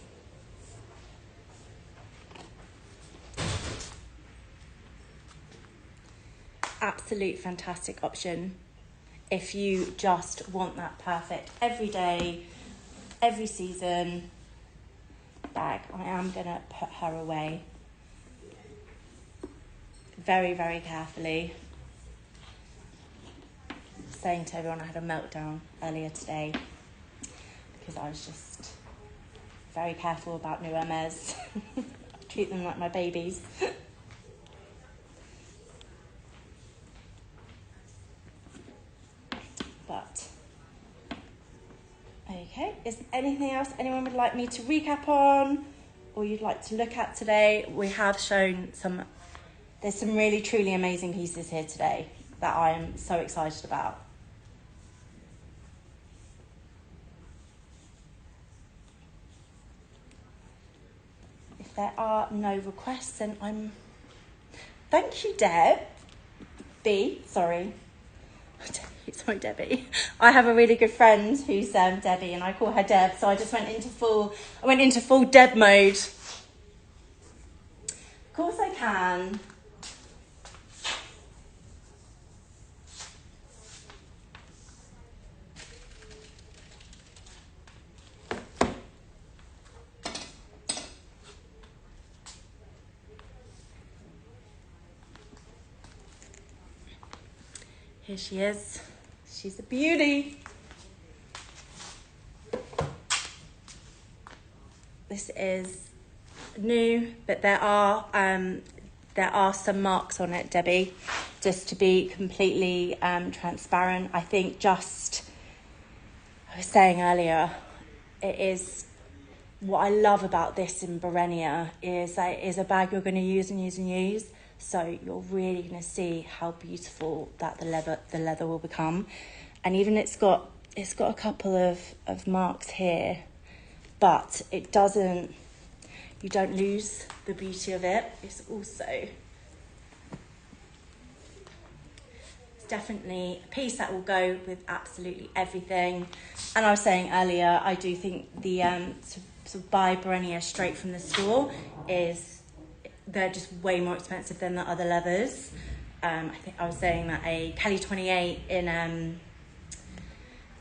Absolute fantastic option if you just want that perfect everyday, every season bag. I am gonna put her away very, very carefully. Saying to everyone I had a meltdown earlier today because I was just very careful about new Hermes. I treat them like my babies. But okay, is there anything else anyone would like me to recap on or you'd like to look at today? We have shown there's some really truly amazing pieces here today that I am so excited about. If there are no requests, then thank you, Deb. Sorry, Debbie. I have a really good friend who's Debbie, and I call her Deb. So I just went into full Deb mode. Of course I can. Here she is. She's a beauty. This is new, but there are some marks on it, Debbie, just to be completely transparent. I think I was saying earlier, it is what I love about this in Barenia is that it is a bag you're going to use and use and use. So you're really going to see how beautiful that the leather will become. And even it's got a couple of marks here, but you don't lose the beauty of it. It's definitely a piece that will go with absolutely everything. And I was saying earlier, I do think the to buy Barenia straight from the store they're just way more expensive than the other leathers. I think I was saying that a Cali 28 in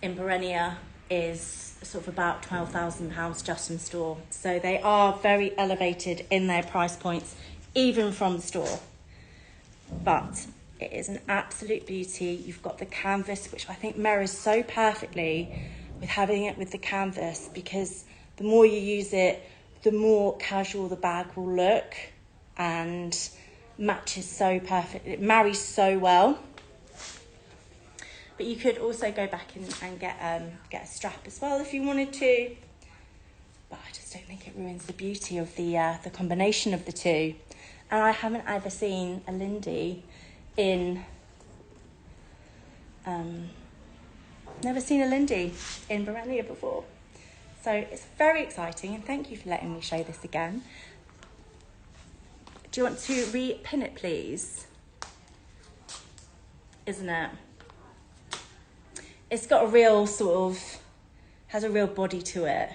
in Berenia is sort of about £12,000 just in store. So they are very elevated in their price points, even from the store. But it is an absolute beauty. You've got the canvas, which I think mirrors so perfectly with having it with the canvas, because the more you use it, the more casual the bag will look, and matches so perfect. It marries so well. But you could also go back and get a strap as well if you wanted to. But I just don't think it ruins the beauty of the combination of the two. And I haven't ever seen a Lindy in Berenia before. So it's very exciting, and thank you for letting me show this again. Do you want to re-pin it, please? Isn't it? It's got a real has a real body to it.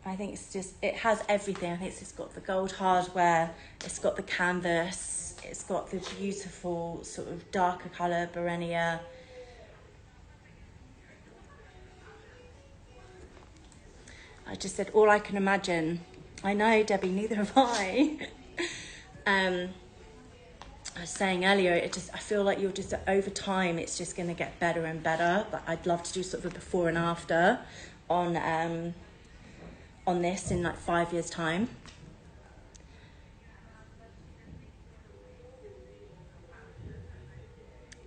I think it has everything. I think it's got the gold hardware, it's got the canvas, it's got the beautiful sort of darker colour Berenia. I just said all I can imagine. I know, Debbie, neither have I. I was saying earlier, I feel like you're just, over time, it's just going to get better and better. But I'd love to do sort of a before and after on this in like 5 years' time.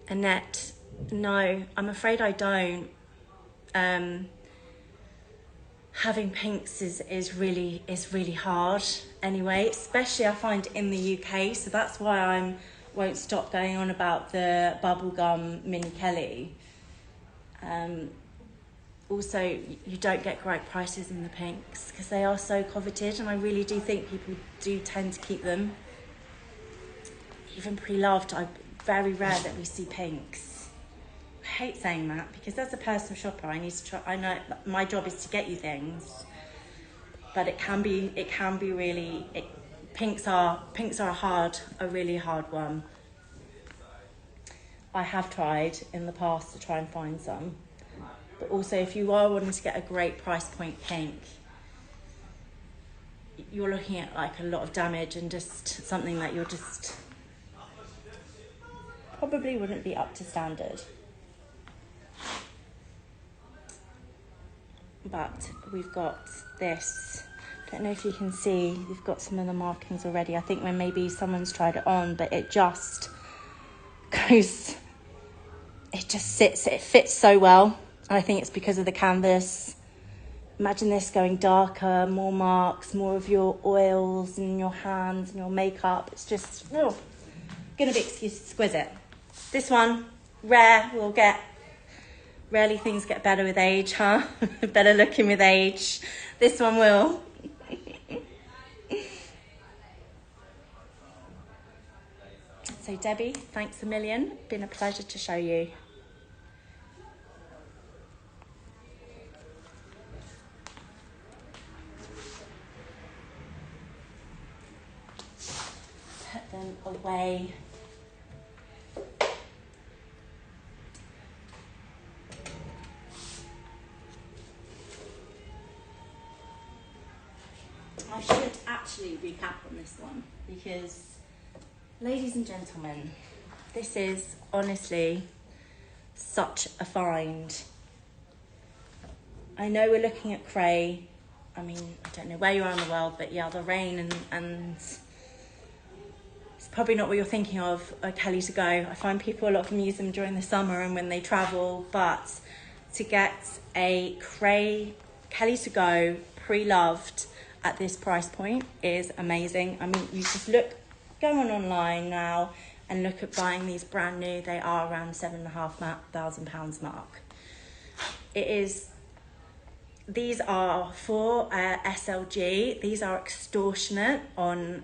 Annette, no, I'm afraid I don't. Having pinks is really hard anyway, especially I find in the UK. So that's why I won't stop going on about the bubblegum Mini Kelly. Also, you don't get great prices in the pinks because they are so coveted, and I really do think people do tend to keep them. Even pre-loved, very rare that we see pinks. I hate saying that because as a personal shopper, I need to try. I know my job is to get you things, but it can be really. Pinks are a really hard one. I have tried in the past to try and find some, but also if you are wanting to get a great price point pink, you're looking at like a lot of damage and just something that you're just probably wouldn't be up to standard. But we've got this. I don't know if you can see, you've got some of the markings already. I think when maybe someone's tried it on, but it just goes, it just sits, it fits so well. And I think it's because of the canvas. Imagine this going darker, more marks, more of your oils in your hands and your makeup. It's just, going to be exquisite. This one, rare, rarely things get better with age, huh? Better looking with age. This one will. So Debbie, thanks a million. Been a pleasure to show you. Put them away. I should actually recap on this one because, ladies and gentlemen, this is honestly such a find. I know we're looking at Cray. I mean, I don't know where you are in the world, but yeah, the rain and it's probably not what you're thinking of, Kelly to go. I find people a lot of them use them during the summer and when they travel, but to get a Cray Kelly to go pre-loved at this price point is amazing. I mean, you just go on online now and look at buying these brand new. They are around £7,500 mark. These are for SLG. These are extortionate on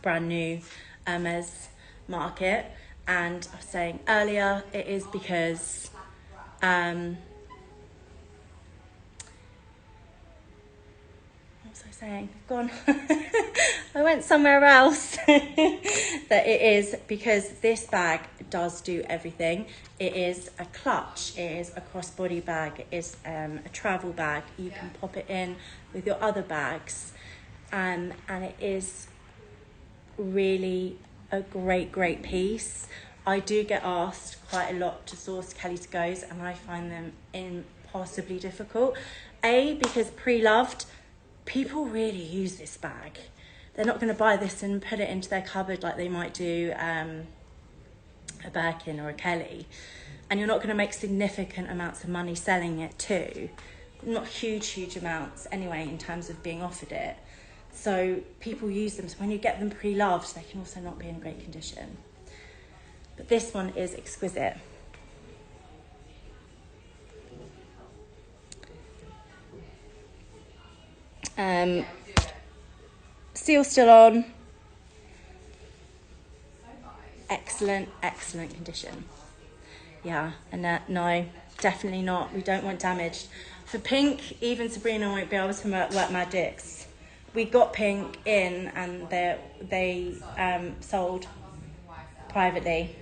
brand new Hermes market. And I was saying earlier, it is because saying, gone. I went somewhere else. That it is because this bag does do everything. It is a clutch, it is a crossbody bag, it is a travel bag. You can pop it in with your other bags, and it is really a great piece. I do get asked quite a lot to source Kelly to Go's, and I find them impossibly difficult. Because pre-loved, people really use this bag. They're not going to buy this and put it into their cupboard like they might do a Birkin or a Kelly. And you're not going to make significant amounts of money selling it too. Not huge amounts anyway in terms of being offered it. So people use them. So when you get them pre-loved, they can also not be in great condition. But this one is exquisite. Seal still on. Excellent condition. Yeah, and no, definitely not. We don't want damaged. For pink, even Sabrina won't be able to work magics. We got pink in, and they sold privately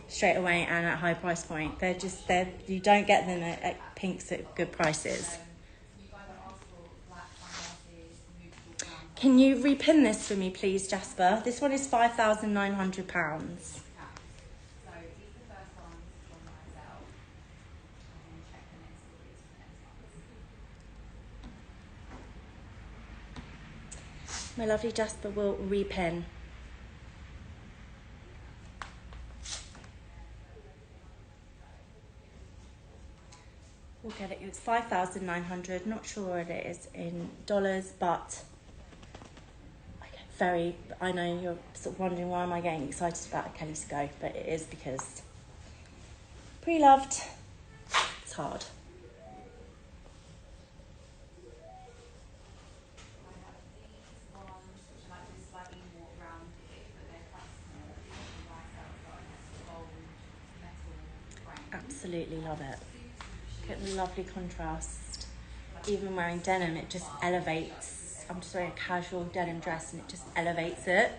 straight away and at high price point. You don't get them at pinks at good prices. Can you repin this for me, please, Jasper? This one is £5,900. My lovely Jasper will repin. We'll get it. It's 5,900. Not sure what it is in dollars, but I know you're sort of wondering why am I getting excited about a Kelly to Go, but it is because pre-loved, it's hard. Absolutely love it. Get the lovely contrast. Even wearing denim, it just elevates. I'm just wearing a casual denim dress and it just elevates it.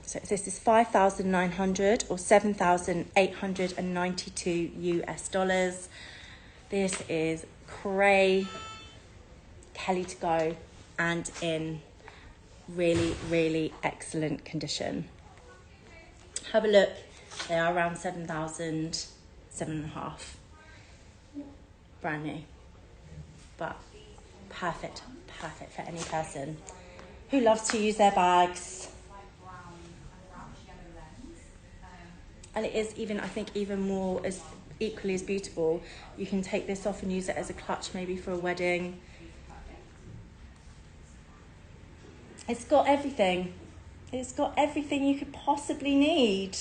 So this is 5,900 or 7,892 US dollars. This is cray Kelly to Go and in really excellent condition. Have a look. They are around 7,000, 7,500. Brand new. But perfect for any person who loves to use their bags. And it is even more, as equally as beautiful. You can take this off and use it as a clutch, maybe for a wedding. It's got everything. It's got everything you could possibly need.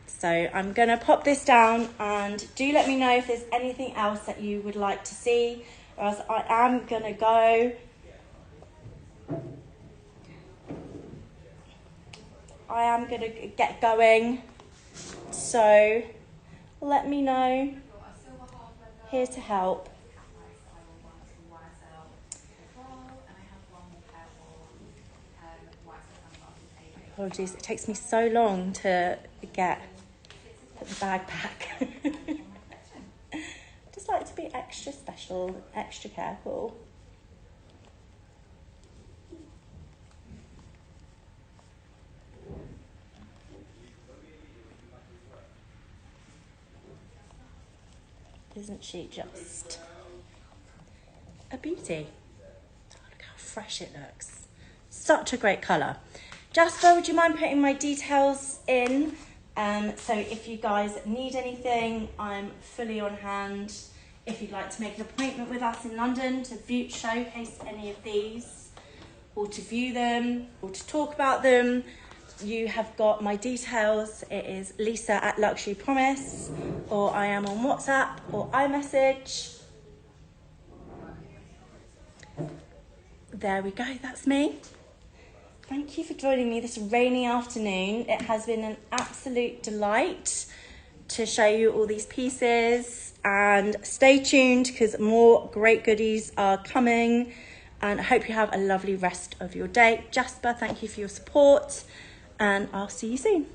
So I'm going to pop this down, and do let me know if there's anything else that you would like to see, or else I am going to go. I am going to get going. So let me know. Here to help. Apologies, it takes me so long to put the bag back. Just like to be extra special, extra careful. Isn't she just a beauty? Look how fresh it looks. Such a great colour. Jasper, would you mind putting my details in? So if you guys need anything, I'm fully on hand. If you'd like to make an appointment with us in London to showcase any of these, or to view them, or to talk about them, you have got my details. It is Lisa@Luxury Promise, or I am on WhatsApp or iMessage. There we go, that's me. Thank you for joining me this rainy afternoon. It has been an absolute delight to show you all these pieces, and stay tuned because more great goodies are coming. And I hope you have a lovely rest of your day. Jasper, thank you for your support, and I'll see you soon.